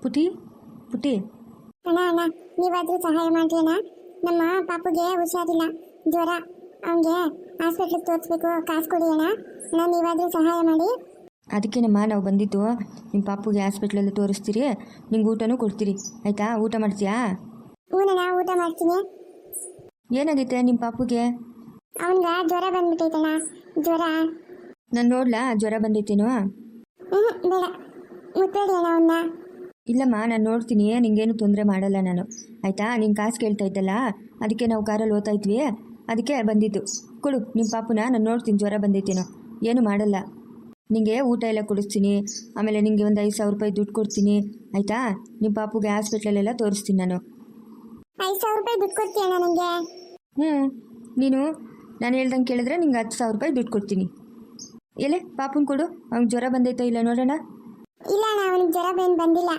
ಪುಟಿ ಪುಟಿ ಅಣ್ಣ ಅಣ್ಣ ನೀವಾದ್ರೂ ಸಹಾಯ ಮಾಡ್ರಿ ಅಣ್ಣ. ನಮ್ಮ ಪಾಪುಗೆ ಹುಷಾರಿಲ್ಲ, ಜ್ವರ, ಅವನಿಗೆ ಹಾಸ್ಪಿಟ್ಲಿಗೆ ತೋರಿಸ್ಬೇಕು, ಕಾಸು ಕೊಡಿ ಅಣ್ಣ. ಅಣ್ಣ ನೀವಾದ್ರೂ ಸಹಾಯ ಮಾಡಿ. ಅದಕ್ಕೇನಮ್ಮ ನಾವು ಬಂದಿದ್ದು. ನಿಮ್ಮ ಪಾಪುಗೆ ಹಾಸ್ಪಿಟ್ಲಲ್ಲಿ ತೋರಿಸ್ತೀರಿ, ನಿಂಗೆ ಊಟನೂ ಕೊಡ್ತೀರಿ, ಆಯಿತಾ? ಊಟ ಮಾಡ್ತೀಯಾ? ಹ್ಞೂನಣ್ಣ, ಊಟ ಮಾಡ್ತೀನಿ. ಏನಾಗೈತೆ ನಿಮ್ಮ ಪಾಪುಗೆ? ಅವನಿಗೆ ಜ್ವರ ಬಂದ್ಬಿಟ್ಟೈತಣ್ಣ, ಜ್ವರ. ನಾನು ನೋಡ್ಲಾ ಜ್ವರ ಬಂದೈತೇನೋ? ಬೇಡ, ಮುತ್ತೇಡಿ ಅಣ್ಣ ಅವನ್ನ. ಇಲ್ಲಮ್ಮ, ನಾನು ನೋಡ್ತೀನಿ, ನಿಂಗೇನು ತೊಂದರೆ ಮಾಡಲ್ಲ ನಾನು, ಆಯಿತಾ? ನಿನ್ನ ಕಾಸು ಕೇಳ್ತಾ ಇದ್ದಲ್ಲ, ಅದಕ್ಕೆ ನಾವು ಕಾರಲ್ಲಿ ಓದ್ತಾ ಇದ್ವಿ, ಅದಕ್ಕೆ ಬಂದಿದ್ದು. ಕೊಡು ನಿಮ್ಮ ಪಾಪುನ, ನಾನು ನೋಡ್ತೀನಿ ಜ್ವರ ಬಂದೈತೇನೋ. ಏನು ಮಾಡಲ್ಲ, ನಿಂಗೆ ಊಟ ಎಲ್ಲ ಕೊಡಿಸ್ತೀನಿ, ಆಮೇಲೆ ನಿಂಗೆ ಒಂದು 5,000 ರೂಪಾಯಿ ದುಡ್ಡು ಕೊಡ್ತೀನಿ, ಆಯಿತಾ? ನಿಮ್ಮ ಪಾಪುಗೆ ಹಾಸ್ಪಿಟ್ಲಲ್ಲೆಲ್ಲ ತೋರಿಸ್ತೀನಿ ನಾನು. 5,000 ರೂಪಾಯಿ ದುಡ್ಡು ಕೊಡ್ತೀಯ ಅಣ್ಣ ನನಗೆ? ನೀನು ನಾನು ಹೇಳ್ದಂಗೆ ಕೇಳಿದ್ರೆ ನಿಂಗೆ 10,000 ರೂಪಾಯಿ ದುಡ್ಡು ಕೊಡ್ತೀನಿ. ಎಲ್ಲೇ ಪಾಪುನ ಕೊಡು, ಅವ್ನಿಗೆ ಜ್ವರ ಬಂದೈತೋ ಇಲ್ಲ ನೋಡೋಣ. ಇಲ್ಲ ಅಣ್ಣ, ಅವನಿಗೆ ಜ್ವರ ಬಂದಿಲ್ಲ.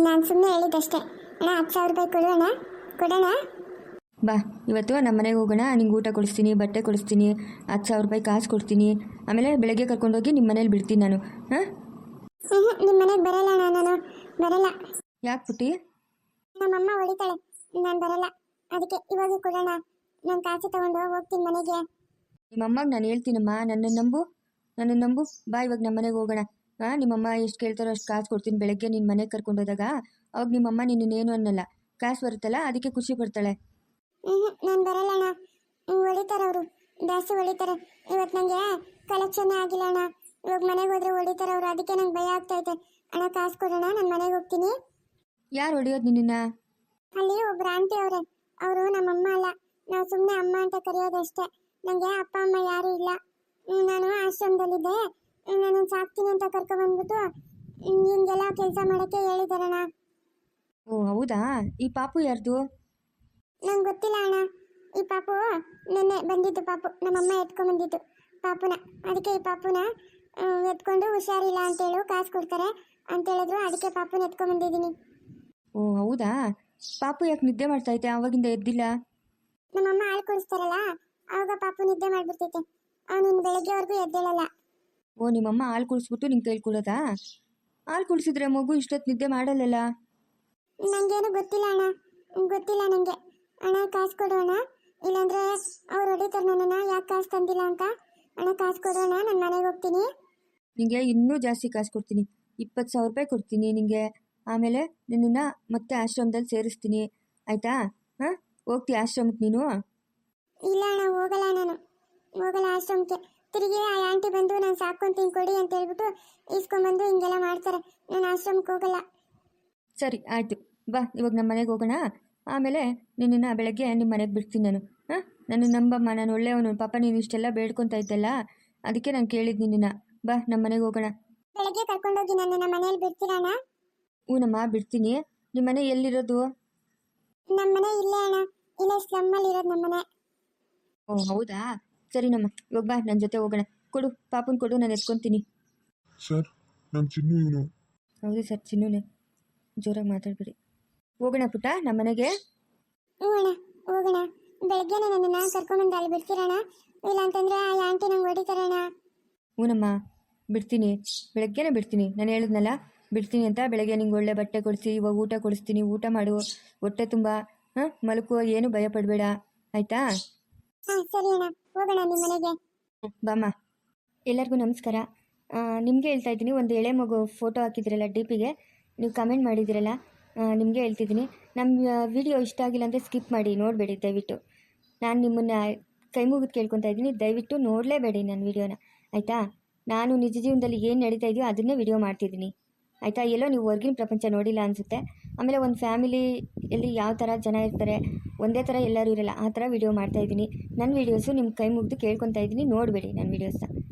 ನಾನು ಸುಮ್ಮನೆ ಹೇಳಿದ್ದಷ್ಟೇ ಅಣ್ಣ. 10,000 ರೂಪಾಯಿ ಕೊಡು ಅಣ್ಣ, ಕೊಡೋಣ. ಬಾ, ಇವತ್ತು ನಮ್ಮ ಮನೆಗೆ ಹೋಗೋಣ, ನಿಂಗೆ ಊಟ ಕೊಡಿಸ್ತೀನಿ, ಬಟ್ಟೆ ಕೊಡಿಸ್ತೀನಿ, 10,000 ರೂಪಾಯಿ ಕಾಸು ಕೊಡ್ತೀನಿ, ಆಮೇಲೆ ಬೆಳಗ್ಗೆ ಕರ್ಕೊಂಡೋಗಿ ನಿಮ್ಮ ಮನೇಲಿ ಬಿಡ್ತೀನಿ ನಾನು. ನಿಮ್ಮ ಮನೆಗೆ ಬರಲ್ಲ ಅಣ್ಣ, ನಾನು ಬರಲ್ಲ. ಯಾಕೆ ಪುಟ್ಟಿ? ನಮ್ಮಮ್ಮ ಹೊಡಿತಾಳೆ, ನಾನು ಬರಲ್ಲ. ಅದಕ್ಕೆ ಇವಾಗ ಕೊಡೋಣ, ನಾನು ಕಾಸು ತಗೊಂಡು ಹೋಗ್ತೀನಿ ಮನೆಗೆ. ನಿಮ್ಮಮ್ಮಗೆ ನಾನು ಹೇಳ್ತೀನಮ್ಮ, ನನ್ನನ್ನು ನಂಬು. ಬಾ, ಇವಾಗ ನಮ್ಮ ಮನೆಗೆ ಹೋಗೋಣ. ನಿಮ್ಮಮ್ಮ ಎಷ್ಟು ಕೇಳ್ತಾರೋ ಅಷ್ಟು ಕಾಸು ಕೊಡ್ತೀನಿ. ಬೆಳಗ್ಗೆ ನಿನ್ನ ಮನೆಗೆ ಕರ್ಕೊಂಡೋದಾಗ ಅವಾಗ ನಿಮ್ಮಮ್ಮ ನಿನ್ನೇನು ಅನ್ನಲ್ಲ, ಕಾಸು ಬರುತ್ತಲ್ಲ ಅದಕ್ಕೆ ಖುಷಿ ಪಡ್ತಾಳೆ. ನಾನು ಬರಲ್ಲ ಅಣ್ಣ, ಹೊಡಿತಾರೆ ಅವರು, ಜಾಸ್ತಿ ಹೊಡಿತಾರೆ. ಇವತ್ತು ನನಗೆ ಕಲೆಕ್ಷನ್ ಆಗಿಲ್ಲ ಅಣ್ಣ, ಇವಾಗ ಮನೆಗೆ ಹೋದ್ರೆ ಹೊಡಿತಾರೆ ಅವರು, ಅದಕ್ಕೆ ನಂಗೆ ಭಯ ಆಗ್ತೈತೆ ಅಣ್ಣ. ಕಾಸು ಕೊಡೋಣ, ನಾನು ಮನೆಗೆ ಹೋಗ್ತೀನಿ. ಯಾರು ಹೊಡಿಯೋದು ನಿನ್ನ? ಅಲ್ಲಿ ಒಬ್ರು ಆಂಟಿ ಅವರೇ, ಅವರು ನಮ್ಮಮ್ಮ ಅಲ್ಲ, ನಾವು ಸುಮ್ಮನೆ ಅಮ್ಮ ಅಂತ ಕರೆಯೋದಷ್ಟೇ. ನನಗೆ ಅಪ್ಪ ಅಮ್ಮ ಯಾರೂ ಇಲ್ಲ. ನಾನು ಆಶ್ರಮದಲ್ಲಿದ್ದೆ, ನಾನು ಸಾಕ್ತೀನಿ ಅಂತ ಕರ್ಕೊಂಡ್ಬಂದ್ಬಿಟ್ಟು ನಿಮಗೆಲ್ಲ ಕೆಲಸ ಮಾಡೋಕ್ಕೆ ಹೇಳಿದಾರಣ್ಣ. ಓ ಹೌದಾ? ಈ ಪಾಪು ಯಾರ್ದು? ನಂಗೆ ಗೊತ್ತಿಲ್ಲ ಅಣ್ಣ. ಈ ಪಾಪು ನೆನ್ನೆ ಬಂದಿದ್ದು, ಪಾಪು ನಮ್ಮಮ್ಮ ಎತ್ಕೊಂಡ್ಬಂದಿದ್ದು ಪಾಪುನ. ಅದಕ್ಕೆ ಈ ಪಾಪುನ ಎತ್ಕೊಂಡು ಹುಷಾರಿಲ್ಲ ಅಂತೇಳು, ಕಾಸು ಕೊಡ್ತಾರೆ ಅಂತೇಳಿದ್ರು, ಅದಕ್ಕೆ ಪಾಪುನ ಎತ್ಕೊಂಡ್ಬಂದಿದ್ದೀನಿ. ಓ ಹೌದಾ? ಪಾಪು ಯಾಕೆ ನಿದ್ದೆ ಮಾಡ್ತೈತೆ? ಆವಾಗಿಂದ ಎದ್ದಿಲ್ಲ? ನಮ್ಮಮ್ಮ ಹಾಲು ಕುಡಿಸ್ತಾರಲ್ಲ, ಆವಾಗ ಪಾಪು ನಿದ್ದೆ ಮಾಡಿಬಿಡ್ತೈತೆ. ಅವನಿನ್ನು ಬೆಳಗ್ಗೆವರೆಗೂ ಎದ್ದೇಳಲ್ಲ. ಓ, ನಿಮ್ಮಮ್ಮ ಹಾಲು ಕುಡಿಸ್ಬಿಟ್ಟು ನಿನ್ನ ಕೈಲಿ ಕೊಡೋದಾ? ಹಾಲು ಕುಡಿಸಿದ್ರೆ ಮಗು ಇಷ್ಟೊತ್ತು ನಿದ್ದೆ ಮಾಡಲ್ಲಲ್ಲ? ನನಗೇನು ಗೊತ್ತಿಲ್ಲ ಅಣ್ಣ, ಗೊತ್ತಿಲ್ಲ ನನಗೆ. ಅಣ್ಣ ಕಾಸು ಕೊಡು ಅಣ್ಣ, ಇಲ್ಲಾಂದರೆ ಅವ್ರು ಹೊಡಿತಾರೆ ನನ್ನನ್ನು, ಯಾಕೆ ಕಾಸು ತಂದಿಲ್ಲ ಅಂತ. ಅಣ್ಣ ಕಾಸು ಕೊಡು ಅಣ್ಣ, ನಾನು ಮನೆಗೆ ಹೋಗ್ತೀನಿ. ನಿಂಗೆ ಇನ್ನೂ ಜಾಸ್ತಿ ಕಾಸು ಕೊಡ್ತೀನಿ, 20,000 ರೂಪಾಯಿ ಕೊಡ್ತೀನಿ ನಿಂಗೆ. ಆಮೇಲೆ ನಿನ್ನನ್ನು ಮತ್ತೆ ಆಶ್ರಮದಲ್ಲಿ ಸೇರಿಸ್ತೀನಿ, ಆಯಿತಾ? ಹೋಗ್ತೀಯ ಆಶ್ರಮಕ್ಕೆ ನೀನು? ಇಲ್ಲ ಅಣ್ಣ, ಹೋಗಲ್ಲ, ನಾನು ಹೋಗಲ್ಲ ಆಶ್ರಮಕ್ಕೆ. ತಿರುಗಿ ಆ ಆಂಟಿ ಬಂದು ನಾನು ಸಾಕೊಂತೀನಿ ಕೊಡಿ ಅಂತ ಹೇಳ್ಬಿಟ್ಟು ಈಸ್ಕೊಂಬಂದು ಹಿಂಗೆಲ್ಲ ಮಾಡ್ತಾರೆ. ನಾನು ಆಶ್ರಮಕ್ಕೆ ಹೋಗಲ್ಲ. ಸರಿ ಆಯಿತು, ಬಾ ಇವಾಗ ನಮ್ಮ ಮನೆಗೆ ಹೋಗೋಣ. ಆಮೇಲೆ ನಿನ್ನನ್ನು ಬೆಳಗ್ಗೆ ನಿಮ್ಮ ಮನೆಗೆ ಬಿಡ್ತೀನಿ ನಾನು. ನನ್ನ ನಂಬಮ್ಮ, ನಾನು ಒಳ್ಳೆಯವನು. ಪಾಪ ನೀನು ಇಷ್ಟೆಲ್ಲ ಬೇಡ್ಕೊತಾ ಇದ್ದಲ್ಲ, ಅದಕ್ಕೆ ನಾನು ಕೇಳಿದ್ದು ನಿನ್ನ. ಬಾ ನಮ್ಮ ಮನೆಗೆ ಹೋಗೋಣ. ಬೆಳಗ್ಗೆ ಕರ್ಕೊಂಡೋಗಿ ನನ್ನ ಮನೇಲಿ ಬಿಡ್ತೀರಣ್ಣ? ಹ್ಞೂನಮ್ಮ ಬಿಡ್ತೀನಿ. ನಿಮ್ಮ ಮನೆ ಎಲ್ಲಿರೋದು? ನಮ್ಮ ಮನೆ ಇಲ್ಲೇ ಅಣ್ಣ, ಇಲ್ಲೇ ಸ್ಲಮ್ಮಲ್ಲಿ ಇರೋದು ನಮ್ಮ ಮನೆ. ಓ ಹೌದಾ? ಸರಿನಮ್ಮ, ಇವಾಗ ಬಾ ನನ್ನ ಜೊತೆ ಹೋಗೋಣ. ಕೊಡು ಪಾಪುನ ಕೊಡು, ನಾನು ಎತ್ಕೊತೀನಿ. ಸರ್, ನಮ್ಮ ಚಿನ್ನು ಇವನು. ಹೌದು ಸರ್, ಚಿನ್ನುನೇ. ಜೋರಾಗಿ ಮಾತಾಡ್ಬೇಡಿ. ಹೋಗೋಣ ಪುಟ್ಟ ನಮ್ಮ ಮನೆಗೆ. ಹ್ಞೂ ಅಣ್ಣ, ಹೋಗೋಣ. ಬೆಳಗ್ಗೆನೇ ನನ್ನನ್ನು ಕರ್ಕೊಂಬಂದು ಅಲ್ಲಿ ಬಿಡ್ತೀರಣ್ಣ? ಇಲ್ಲ ಅಂತಂದರೆ ಆ ಆಂಟಿ ನಂಗೆ ಹೊಡಿತಾರಣ್ಣ. ಹ್ಞೂನಮ್ಮ ಬಿಡ್ತೀನಿ, ಬೆಳಗ್ಗೆನೇ ಬಿಡ್ತೀನಿ. ನಾನು ಹೇಳಿದ್ನಲ್ಲ ಬಿಡ್ತೀನಿ ಅಂತ. ಬೆಳಗ್ಗೆ ನಿಂಗೆ ಒಳ್ಳೆ ಬಟ್ಟೆ ಕೊಡಿಸಿ, ಇವಾಗ ಊಟ ಕೊಡಿಸ್ತೀನಿ, ಊಟ ಮಾಡು, ಹೊಟ್ಟೆ ತುಂಬ ಮಲಕುವ, ಏನು ಭಯ ಪಡಬೇಡ, ಆಯಿತಾ? ಹಾಂ ಸರಿ ಅಣ್ಣ, ಹೋಗೋಣ ನಿಮ್ಮ ಮನೆಗೆ. ಬಾಮ್ಮ. ಎಲ್ಲರಿಗೂ ನಮಸ್ಕಾರ. ನಿಮಗೆ ಹೇಳ್ತಾ ಇದ್ದೀನಿ, ಒಂದು ಎಳೆ ಮಗು ಫೋಟೋ ಹಾಕಿದ್ದೀರಲ್ಲ DPಗೆ, ನೀವು ಕಮೆಂಟ್ ಮಾಡಿದ್ದೀರಲ್ಲ, ನಿಮಗೆ ಹೇಳ್ತಿದ್ದೀನಿ, ನಮ್ಮ ವಿಡಿಯೋ ಇಷ್ಟ ಆಗಿಲ್ಲ ಅಂದರೆ ಸ್ಕಿಪ್ ಮಾಡಿ, ನೋಡಬೇಡಿ ದಯವಿಟ್ಟು. ನಾನು ನಿಮ್ಮನ್ನು ಕೈ ಮುಗಿದು ಕೇಳ್ಕೊತಾ ಇದ್ದೀನಿ, ದಯವಿಟ್ಟು ನೋಡಲೇಬೇಡಿ ನನ್ನ ವಿಡಿಯೋನ, ಆಯಿತಾ? ನಾನು ನಿಜ ಜೀವನದಲ್ಲಿ ಏನು ನಡೀತಾ ಇದೆಯೋ ಅದನ್ನೇ ವಿಡಿಯೋ ಮಾಡ್ತಿದ್ದೀನಿ, ಆಯಿತಾ? ಎಲ್ಲೋ ನೀವು ಹೊರಗಿನ ಪ್ರಪಂಚ ನೋಡಿಲ್ಲ ಅನಿಸುತ್ತೆ. ಆಮೇಲೆ ಒಂದು ಫ್ಯಾಮಿಲಿಯಲ್ಲಿ ಯಾವ ಥರ ಜನ ಇರ್ತಾರೆ, ಒಂದೇ ಥರ ಎಲ್ಲರೂ ಇರಲ್ಲ, ಆ ಥರ ವಿಡಿಯೋ ಮಾಡ್ತಾಯಿದ್ದೀನಿ. ನನ್ನ ವೀಡಿಯೋಸು ನಿಮ್ಮ ಕೈ ಮುಗಿದು ಕೇಳ್ಕೊತಾ ಇದ್ದೀನಿ, ನೋಡಬೇಡಿ ನನ್ನ ವೀಡಿಯೋಸ್ನ,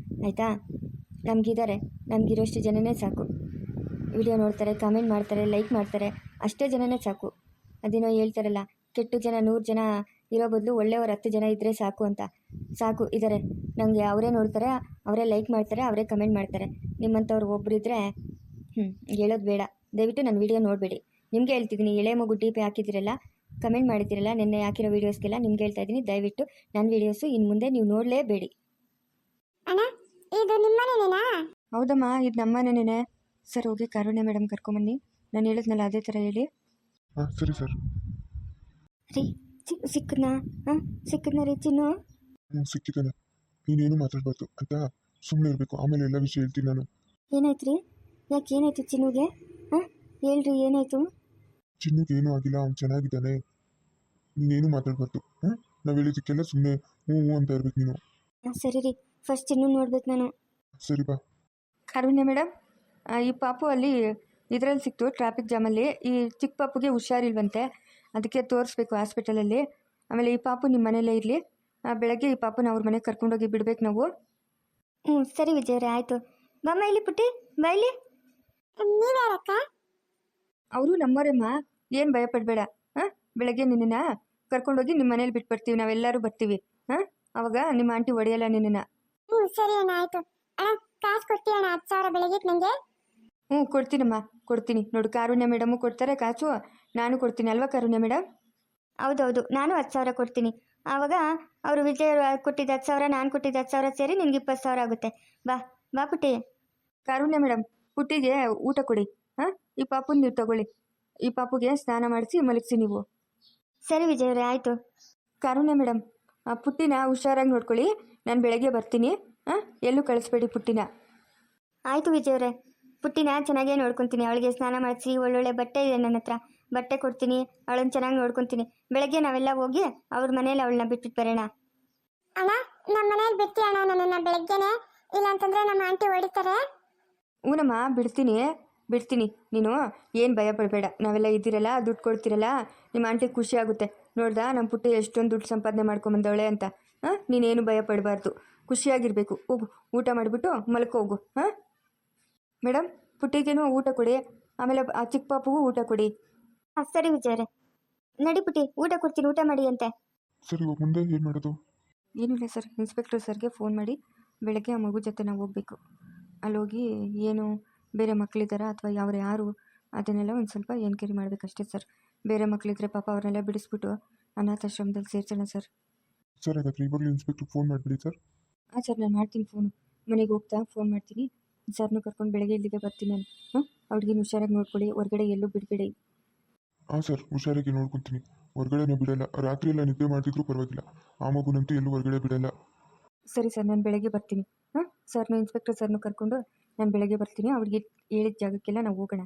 ಆಯಿತಾ? ನಮಗಿದ್ದಾರೆ, ನಮಗಿರೋಷ್ಟು ಜನನೇ ಸಾಕು. ವಿಡಿಯೋ ನೋಡ್ತಾರೆ, ಕಮೆಂಟ್ ಮಾಡ್ತಾರೆ, ಲೈಕ್ ಮಾಡ್ತಾರೆ, ಅಷ್ಟೇ ಜನನೇ ಸಾಕು. ಅದೇನೋ ಹೇಳ್ತಾರಲ್ಲ, ಕೆಟ್ಟು ಜನ 100 ಜನ ಇರೋ ಬದಲು ಒಳ್ಳೆಯವರು 10 ಜನ ಇದ್ದರೆ ಸಾಕು ಅಂತ. ಸಾಕು, ಇದ್ದಾರೆ ನನಗೆ. ಅವರೇ ನೋಡ್ತಾರೆ, ಅವರೇ ಲೈಕ್ ಮಾಡ್ತಾರೆ, ಅವರೇ ಕಮೆಂಟ್ ಮಾಡ್ತಾರೆ. ನಿಮ್ಮಂಥವ್ರು ಒಬ್ಬರಿದ್ದರೆ ಹೇಳೋದು ಬೇಡ. ದಯವಿಟ್ಟು ನನ್ನ ವಿಡಿಯೋ ನೋಡಬೇಡಿ. ನಿಮಗೆ ಹೇಳ್ತಿದ್ದೀನಿ, ಎಳೆ ಮಗು DP ಹಾಕಿದ್ದೀರಲ್ಲ, ಕಮೆಂಟ್ ಮಾಡಿದ್ದೀರಲ್ಲ, ನಿನ್ನೆ ಹಾಕಿರೋ ವೀಡಿಯೋಸ್ಗೆಲ್ಲ ನಿಮ್ಗೆ ಹೇಳ್ತಾ ಇದ್ದೀನಿ, ದಯವಿಟ್ಟು ನನ್ನ ವೀಡಿಯೋಸು ಇನ್ನು ಮುಂದೆ ನೀವು ನೋಡಲೇಬೇಡಿ. ಅಣ್ಣ, ಇದು ನಿಮ್ಮ ಮನೆನೇನಾ? ಹೌದಮ್ಮ, ಇದು ನಮ್ಮ ಮನೆನೇ. ಸರ್ ಹೋಗಿ ಕಾರುಣ್ಯ ಮೇಡಮ್ ಕರ್ಕೊಂಬನ್ನಿ, ನಾನು ಹೇಳಿದ್ನಲ್ಲ ಅದೇ ಥರ ಹೇಳಿ. ಹಾಂ ಸರಿ ಸರ್. ರೀ ಸಿಕ್ಕದ್ನಾ? ಹಾಂ ಸಿಕ್ಕದ್ನ ರೀ ಚಿನ್ನು? ಹ್ಞೂ ಸಿಕ್ಕಿದ್ದಾನೆ. ನೀನೇನು ಮಾತಾಡಬಾರ್ದು ಅಂತ ಸುಮ್ಮನೆ ಇರಬೇಕು. ಆಮೇಲೆ ಎಲ್ಲ ವಿಷಯ ಹೇಳ್ತೀನಿ ನಾನು. ಏನಾಯ್ತು ರೀ? ಯಾಕೆ ಏನಾಯ್ತು ಚಿನ್ನುಗೆ? ಹಾಂ ಹೇಳ್ರಿ ಏನಾಯಿತು? ಚಿನ್ನುಗೆ ಏನೂ ಆಗಿಲ್ಲ, ಅವ್ನು ಚೆನ್ನಾಗಿದ್ದಾನೆ. ನೀನೇನು ಮಾತಾಡಬಾರ್ದು. ಹಾಂ ನಾವು ಹೇಳಿದ್ದಕ್ಕೆಲ್ಲ ಸುಮ್ಮನೆ ಹ್ಞೂ ಹ್ಞೂ ಅಂತ ಇರ್ಬೇಕು ನೀನು. ಹಾಂ ಸರಿ ರೀ, ಫಸ್ಟ್ ಚಿನ್ನು ನೋಡ್ಬೇಕು ನಾನು. ಸರಿ ಬಾ. ಕಾರುಣ್ಯ ಮೇಡಮ್, ಈ ಪಾಪು ಅಲ್ಲಿ ಇದರಲ್ಲಿ ಸಿಕ್ತು ಟ್ರಾಫಿಕ್ ಜಾಮಲ್ಲಿ. ಈ ಚಿಕ್ಕ ಪಾಪುಗೆ ಹುಷಾರಿಲ್ವಂತೆ, ಅದಕ್ಕೆ ತೋರಿಸ್ಬೇಕು ಹಾಸ್ಪಿಟಲಲ್ಲಿ. ಆಮೇಲೆ ಈ ಪಾಪು ನಿಮ್ಮ ಮನೇಲೇ ಇರಲಿ. ಬೆಳಗ್ಗೆ ಈ ಪಾಪುನ ಅವ್ರ ಮನೆಗೆ ಕರ್ಕೊಂಡೋಗಿ ಬಿಡ್ಬೇಕು ನಾವು. ಹ್ಞೂ ಸರಿ ವಿಜಯರೇ, ಆಯಿತು. ಬಮ್ಮ ಇಲ್ಲಿ ಪುಟ್ಟಿ, ಬಾ ಇಲ್ಲಿ. ನೀವ್ಯಾರಕ್ಕ? ಅವರು ನಮ್ಮವರಮ್ಮ, ಏನು ಭಯಪಡಬೇಡ. ಹಾಂ ಬೆಳಗ್ಗೆ ನಿನ್ನನ್ನು ಕರ್ಕೊಂಡೋಗಿ ನಿಮ್ಮ ಮನೇಲಿ ಬಿಟ್ಬರ್ತೀವಿ, ನಾವೆಲ್ಲರೂ ಬರ್ತೀವಿ. ಹಾಂ ಅವಾಗ ನಿಮ್ಮ ಆಂಟಿ ಹೊಡೆಯಲ್ಲ ನಿನ್ನನ್ನು. ಹ್ಞೂ ಸರಿ ಅಣ್ಣ, ಆಯ್ತು. ಅಣ್ಣ ಕಾಸು ಕೊಡ್ತೀಯ ಅಣ್ಣ? 10,000 ಬೆಳಗ್ಗೆ ನನಗೆ. ಹ್ಞೂ ಕೊಡ್ತೀನಮ್ಮ, ಕೊಡ್ತೀನಿ. ನೋಡು ಕಾರುಣ್ಯ ಮೇಡಮು ಕೊಡ್ತಾರೆ ಕಾಸು, ನಾನು ಕೊಡ್ತೀನಿ ಅಲ್ವಾ ಕಾರುಣ್ಯ ಮೇಡಮ್? ಹೌದೌದು, ನಾನು 10,000 ಕೊಡ್ತೀನಿ. ಆವಾಗ ಅವರು ವಿಜಯ್ ಕೊಟ್ಟಿದ್ದು 10,000, ನಾನು ಕೊಟ್ಟಿದ್ದು 10,000 ಸೇರಿ ನಿನ್ಗೆ 20,000 ಆಗುತ್ತೆ. ಬಾ ಬಾ ಪುಟ್ಟಿ. ಕಾರುಣ್ಯ ಮೇಡಮ್, ಪುಟ್ಟಿಗೆ ಊಟ ಕೊಡಿ. ಹಾಂ ಈ ಪಾಪುನ ನೀವು ತಗೊಳ್ಳಿ. ಈ ಪಾಪುಗೆ ಸ್ನಾನ ಮಾಡಿಸಿ ಮಲಗಿಸಿ ನೀವು. ಸರಿ ವಿಜಯರೇ, ಆಯಿತು. ಕಾರುಣ್ಯ ಮೇಡಮ್, ಪುಟ್ಟಿನ ಹುಷಾರಾಗಿ ನೋಡ್ಕೊಳ್ಳಿ. ನಾನು ಬೆಳಗ್ಗೆ ಬರ್ತೀನಿ. ಹಾಂ ಎಲ್ಲೂ ಕಳಿಸ್ಬೇಡಿ ಪುಟ್ಟಿನ. ಆಯಿತು ವಿಜಯರೇ, ಪುಟ್ಟಿನ ಚೆನ್ನಾಗೇ ನೋಡ್ಕೊತೀನಿ. ಅವಳಿಗೆ ಸ್ನಾನ ಮಾಡಿಸಿ ಒಳ್ಳೊಳ್ಳೆ ಬಟ್ಟೆ ಇದೆ ನನ್ನ ಹತ್ರ, ಬಟ್ಟೆ ಕೊಡ್ತೀನಿ. ಅವಳನ್ನು ಚೆನ್ನಾಗಿ ನೋಡ್ಕೊತೀನಿ. ಬೆಳಗ್ಗೆ ನಾವೆಲ್ಲ ಹೋಗಿ ಅವ್ರ ಮನೇಲಿ ಅವಳನ್ನ ಬಿಟ್ಬಿಟ್ಟು ಬರೋಣ. ಅಣ್ಣ ನಮ್ಮ ಮನೇಲಿ ಬಿಡ್ತೀಯ ಅಣ್ಣ ನನ್ನನ್ನು ಬೆಳಗ್ಗೆನೆ? ಇಲ್ಲ ಅಂತಂದ್ರೆ ನಮ್ಮ ಆಂಟಿ ಹೊಡಿತಾರೆ. ಹೂನಮ್ಮ, ಬಿಡ್ತೀನಿ. ನೀನು ಏನು ಭಯ ಪಡಬೇಡ, ನಾವೆಲ್ಲ ಇದ್ದೀರಲ್ಲ, ದುಡ್ಡು ಕೊಡ್ತೀರಲ್ಲ, ನಿಮ್ಮ ಆಂಟಿಗೆ ಖುಷಿ ಆಗುತ್ತೆ. ನೋಡ್ದಾ ನಮ್ಮ ಪುಟ್ಟಿ ಎಷ್ಟೊಂದು ದುಡ್ಡು ಸಂಪಾದನೆ ಮಾಡ್ಕೊಂಬಂದವಳೆ ಅಂತ. ಹಾಂ ನೀನೇನು ಭಯ ಪಡಬಾರ್ದು, ಖುಷಿಯಾಗಿರಬೇಕು. ಹೋಗು ಊಟ ಮಾಡಿಬಿಟ್ಟು ಮಲ್ಕೋ ಹೋಗು. ಹಾಂ ಮೇಡಮ್, ಪುಟ್ಟಿಗೇನು ಊಟ ಕೊಡಿ, ಆಮೇಲೆ ಆ ಚಿಕ್ಕ ಪಾಪುಗೂ ಊಟ ಕೊಡಿ. ಹಾಂ ಸರಿ ವಿಜಯರೇ, ನಡಿ ಪುಟ್ಟಿ, ಊಟ ಕೊಡ್ತೀನಿ, ಊಟ ಮಾಡಿ ಅಂತೆ. ಸರಿ ಇವಾಗ ಮುಂದೆ ಏನು ಮಾಡೋದು? ಏನಿಲ್ಲ ಸರ್, ಇನ್ಸ್ಪೆಕ್ಟರ್ ಸರ್ಗೆ ಫೋನ್ ಮಾಡಿ ಬೆಳಗ್ಗೆ ಆ ಮಗು ಜೊತೆ ನಾವು ಹೋಗಬೇಕು. ಅಲ್ಲೋಗಿ ಏನು ಬೇರೆ ಮಕ್ಕಳಿದ್ದಾರಾ ಅಥವಾ ಯಾರು ಅದನ್ನೆಲ್ಲ ಒಂದು ಸ್ವಲ್ಪ ಎನ್ಕ್ವೈರಿ ಮಾಡಬೇಕಷ್ಟೇ ಸರ್. ಬೇರೆ ಮಕ್ಕಳಿದ್ರೆ ಪಾಪ ಅವ್ರನ್ನೆಲ್ಲ ಬಿಡಿಸ್ಬಿಟ್ಟು ಅನಾಥಾಶ್ರಮದಲ್ಲಿ ಸೇರ್ಸೋಣ ಸರ್. ಸರ್ ಹಾಗಾದ್ರೆ ಇವಾಗಲೂ ಇನ್ಸ್ಪೆಕ್ಟ್ರಿಗೆ ಫೋನ್ ಮಾಡಿಬಿಡಿ ಸರ್. ಹಾಂ ಸರ್, ನಾನು ಮಾಡ್ತೀನಿ ಫೋನು. ಮನೆಗೆ ಹೋಗ್ತಾ ಫೋನ್ ಮಾಡ್ತೀನಿ. ಸರ್ನು ಕರ್ಕೊಂಡು ಬೆಳಗ್ಗೆ ಇಲ್ಲಿಗೆ ಬರ್ತೀನಿ ನಾನು. ಅವ್ಳಿಗೇನು ಹುಷಾರಾಗಿ ನೋಡ್ಕೊಳ್ಳಿ, ಹೊರಗಡೆ ಎಲ್ಲೂ ಬಿಡಬೇಡಿ. ಹಾಂ ಸರ್, ಹುಷಾರಾಗಿ ನೋಡ್ಕೊತೀನಿ. ಹೊರಗಡೆನೂ ಬಿಡಲ್ಲ. ರಾತ್ರಿ ಎಲ್ಲ ನಿದ್ದೆ ಮಾಡ್ತಿದ್ರು ಪರವಾಗಿಲ್ಲ, ಆ ಮಗುನಂತೂ ಎಲ್ಲೂ ಹೊರಗಡೆ ಬಿಡಲ್ಲ. ಸರಿ ಸರ್, ನಾನು ಬೆಳಗ್ಗೆ ಬರ್ತೀನಿ. ಸರ್ನು ಇನ್ಸ್ಪೆಕ್ಟರ್ ಸರ್ನು ಕರ್ಕೊಂಡು ನಾನು ಬೆಳಗ್ಗೆ ಬರ್ತೀನಿ. ಅವ್ರಿಗೆ ಹೇಳಿದ ಜಾಗಕ್ಕೆಲ್ಲ ನಾವು ಹೋಗೋಣ.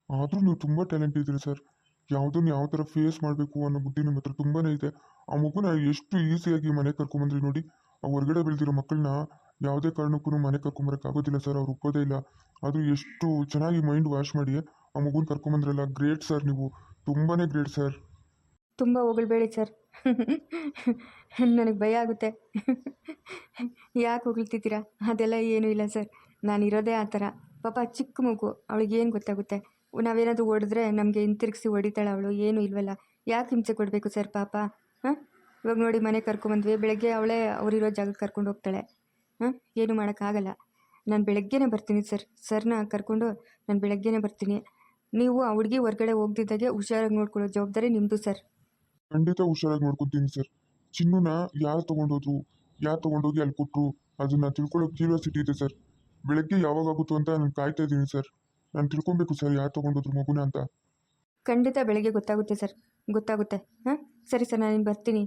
ಆದರೂ ನೀವು ತುಂಬ ಟ್ಯಾಲೆಂಟ್ ಇದ್ದೀರಿ ಸರ್. ಯಾವುದನ್ನು ಯಾವ ಥರ ಫೇಸ್ ಮಾಡಬೇಕು ಅನ್ನೋ ಬುದ್ಧಿ ನಿಮ್ಮ ಹತ್ರ ತುಂಬಾ ಇದೆ. ಆ ಮಗುನ ಎಷ್ಟು ಈಸಿಯಾಗಿ ಮನೆಗೆ ಕರ್ಕೊಂಬಂದ್ರಿ ನೋಡಿ. ಆ ಹೊರಗಡೆ ಬೆಳೆದಿರೋ ಮಕ್ಕಳನ್ನ ಯಾವುದೇ ಕಾರಣಕ್ಕೂ ಮನೆ ಕರ್ಕೊಂಬರೋಕ್ಕಾಗೋದಿಲ್ಲ ಸರ್, ಅವ್ರು ಒಪ್ಪೋದೇ ಇಲ್ಲ. ಆದರೂ ಎಷ್ಟು ಚೆನ್ನಾಗಿ ಮೈಂಡ್ ವಾಶ್ ಮಾಡಿ ಆ ಮಗುನ ಕರ್ಕೊಂಬಂದ್ರಲ್ಲ, ಗ್ರೇಟ್ ಸರ್, ನೀವು ತುಂಬಾ ಗ್ರೇಟ್ ಸರ್. ತುಂಬ ಹೊಗಳ್ಬೇಡಿ ಸರ್, ನನಗೆ ಭಯ ಆಗುತ್ತೆ. ಯಾಕೆ ಹೊಗಳ್ತಿದ್ದೀರಾ? ಅದೆಲ್ಲ ಏನೂ ಇಲ್ಲ ಸರ್, ನಾನಿರೋದೇ ಆ ಥರ. ಪಾಪ ಚಿಕ್ಕ ಮಗು, ಅವಳಿಗೇನು ಗೊತ್ತಾಗುತ್ತೆ? ನಾವೇನಾದರೂ ಹೊಡೆದ್ರೆ ನಮಗೆ ಹಿಂತಿರುಗಿಸಿ ಹೊಡಿತಾಳೆ ಅವಳು, ಏನೂ ಇಲ್ವಲ್ಲ. ಯಾಕೆ ಹಿಂಸೆ ಕೊಡಬೇಕು ಸರ್ ಪಾಪ? ಹಾಂ ಇವಾಗ ನೋಡಿ ಮನೆ ಕರ್ಕೊಂಬಂದ್ವಿ, ಬೆಳಗ್ಗೆ ಅವಳೇ ಅವರಿರೋ ಜಾಗಕ್ಕೆ ಕರ್ಕೊಂಡು ಹೋಗ್ತಾಳೆ. ಏನು ಮಾಡೋಕ್ಕಾಗಲ್ಲ. ನಾನು ಬೆಳಗ್ಗೆನೇ ಬರ್ತೀನಿ ಸರ್, ಸರ್ನ ಕರ್ಕೊಂಡು ನಾನು ಬೆಳಗ್ಗೆನೇ ಬರ್ತೀನಿ. ನೀವು ಆ ಹುಡುಗಿ ಹೊರಗಡೆ ಹೋಗ್ದಿದ್ದಾಗೆ ಹುಷಾರಾಗಿ ನೋಡ್ಕೊಳ್ಳೋ ಜವಾಬ್ದಾರಿ ನಿಮ್ಮದು ಸರ್. ಖಂಡಿತ ಹುಷಾರಾಗಿ ನೋಡ್ಕೊತೀನಿ ಸರ್. ಚಿನ್ನುನ ಯಾರು ತೊಗೊಂಡೋಗಿ ಅಲ್ಲಿ ಕೊಟ್ಟರು ಅದನ್ನು ತಿಳ್ಕೊಳ್ಳೋ ಕ್ಯೂರಿಯಾಸಿಟಿ ಇದೆ ಸರ್. ಬೆಳಗ್ಗೆ ಯಾವಾಗ ಆಗುತ್ತೋ ಅಂತ ನಾನು ಕಾಯ್ತಾ ಇದ್ದೀನಿ ಸರ್. ನಾನು ತಿಳ್ಕೊಬೇಕು ಸರ್, ಯಾರು ತೊಗೊಂಡೋದ್ರು ಮಗುನ ಅಂತ. ಖಂಡಿತ ಬೆಳಗ್ಗೆ ಗೊತ್ತಾಗುತ್ತೆ ಸರ್, ಗೊತ್ತಾಗುತ್ತೆ. ಸರಿ ಸರ್, ನಾನು ಬರ್ತೀನಿ.